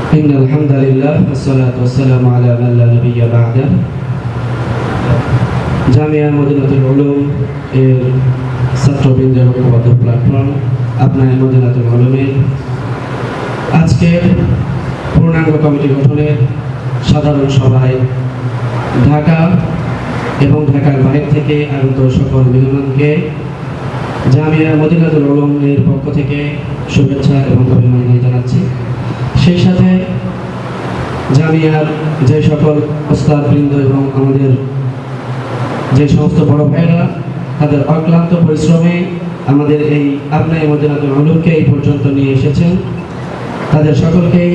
إن الحمد لله والصلاة والسلام على من لا نبي بعده জামিয়া মদিনাতুল উলুম এর ছাত্রবৃন্দের ঐক্যবদ্ধ প্ল্যাটফর্ম আপনার মদিনাতুল উলুমের আজকের পূর্ণাঙ্গ কমিটি গঠনের সাধারণ সভায় ঢাকা এবং ঢাকার বাইরে থেকে আগত সকল মেহমানকে জামিয়া মদিনাতুল উলুম এর পক্ষ থেকে শুভেচ্ছা এবং অভিনন্দন জানাচ্ছি। সেই সাথে জামিয়ার যে সকল ওস্তাদবৃন্দ এবং আমাদের যে সমস্ত বড় ভাইরা তাদের অক্লান্ত পরিশ্রমে আমাদের এই আপনার মদিনাতুল উলুমকে এই পর্যন্ত নিয়ে এসেছেন, তাদের সকলকেই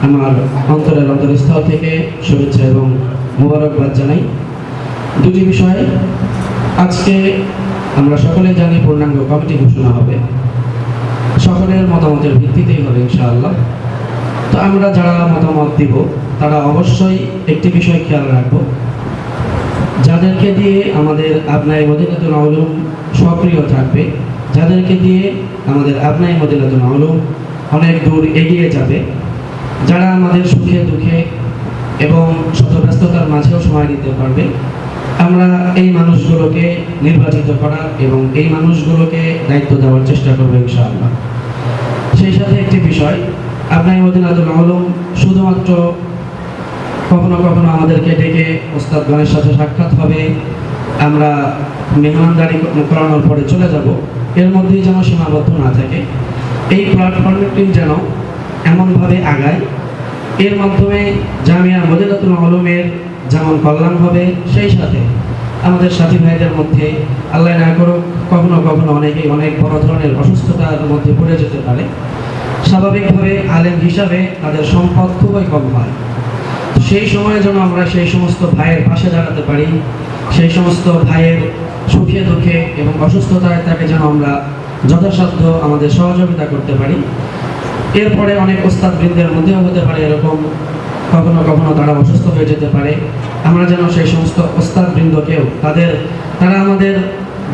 আমার অন্তরের অন্তরস্থল থেকে শুভেচ্ছা এবং মোবারকবাদ জানাই। দুটি বিষয়, আজকে আমরা সকলে জানি পূর্ণাঙ্গ কমিটি ঘোষণা হবে, সকলের মতামতের ভিত্তিতেই হবে ইনশাআল্লাহ। তো আমরা যারা মতামত দিব তারা অবশ্যই একটি বিষয় খেয়াল রাখবো, যাদেরকে দিয়ে আমাদের আপনার মদিনাতুল উলুম সক্রিয় থাকবে, যাদেরকে দিয়ে আমাদের আপনার মদিনাতুল উলুম অনেক দূর এগিয়ে যাবে, যারা আমাদের সুখে দুঃখে এবং শত ব্যস্ততার মাঝেও সময় দিতে পারবে, আমরা এই মানুষগুলোকে নির্বাচিত করার এবং এই মানুষগুলোকে দায়িত্ব দেওয়ার চেষ্টা করবো ইনশাআল্লাহ। সেই সাথে একটি বিষয়, আপনার মদিনাতুল উলুম শুধুমাত্র কখনো কখনো আমাদেরকে ডেকে ওস্তাদগণের সাথে সাক্ষাৎ হবে, আমরা মেহমানদারি করানোর পরে চলে যাব, এর মধ্যেই যেন সীমাবদ্ধ না থাকে। এই প্ল্যাটফর্মটি যেন এমনভাবে আগায়, এর মাধ্যমে জামিয়া মদিনাতুল উলুমের যেমন কল্যাণ হবে, সেই সাথে আমাদের সাথী ভাইদের মধ্যে আল্লাহ না করুক কখনো কখনো অনেকেই অনেক বড় ধরনের অসুস্থতার মধ্যে পড়ে যেতে পারে, স্বাভাবিকভাবে আলেম হিসাবে তাদের সম্পদ খুবই কম হয়। সেই সময়ে যেন আমরা সেই সমস্ত ভাইয়ের পাশে দাঁড়াতে পারি, সেই সমস্ত ভাইয়ের সুখে দুঃখে এবং অসুস্থতায় তাকে যেন আমরা যথাসাধ্য আমাদের সহযোগিতা করতে পারি। এরপরে অনেক ওস্তাদবৃন্দের মধ্যেও হতে পারে এরকম, কখনো কখনো তারা অসুস্থ হয়ে যেতে পারে, আমরা যেন সেই সমস্ত ওস্তাদবৃন্দকেও তারা আমাদের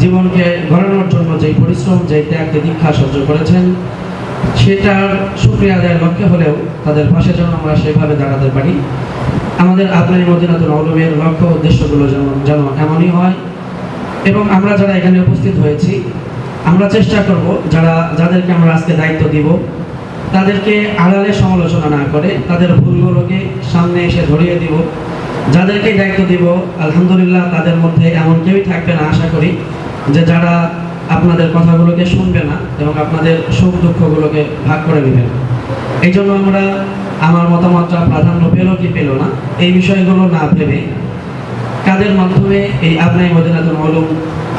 জীবনকে গড়ানোর জন্য যেই পরিশ্রম, যেই ত্যাগ দীক্ষা সহ্য করেছেন, সেটার শুকরিয়া আদায়ের লক্ষ্যে হলেও তাদের পাশে যেন আমরা সেভাবে দাঁড়াতে পারি। আমাদের আপনার মদিনাতুল উলুমের লক্ষ্য উদ্দেশ্যগুলো যেন এমনই হয়, এবং আমরা যারা এখানে উপস্থিত হয়েছি আমরা চেষ্টা করব যাদেরকে আমরা আজকে দায়িত্ব দিব তাদেরকে আড়ালে সমালোচনা না করে তাদের ভুলগুলোকে সামনে এসে ধরিয়ে দিব। যাদেরকে দায়িত্ব দিব আলহামদুলিল্লাহ তাদের মধ্যে এমন কেউই থাকবে না আশা করি যে যারা আপনাদের কথাগুলোকে শুনবে না এবং আপনাদের সুখ দুঃখগুলোকে ভাগ করে নেবেন। এই জন্য আমরা আমার মতামতটা প্রাধান্য পেল কি পেল না এই বিষয়গুলো না ভেবে কাদের মাধ্যমে এই আপনার মদিনাতুল উলুম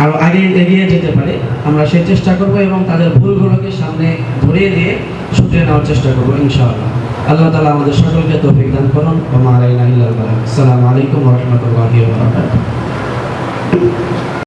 আরও আগে এগিয়ে যেতে পারে আমরা সেই চেষ্টা করব এবং তাদের ভুলগুলোকে সামনে ধরিয়ে দিয়ে শুধরিয়ে নেওয়ার চেষ্টা করবো ইনশাআল্লাহ। আল্লাহ তাআলা আমাদের সকলকে তৌফিক দান করুন। ওয়া মা আলাইনা ইল্লাল বালাগ। আসসালামু আলাইকুম ওয়া রাহমাতুল্লাহি ওয়া বারাকাতুহু।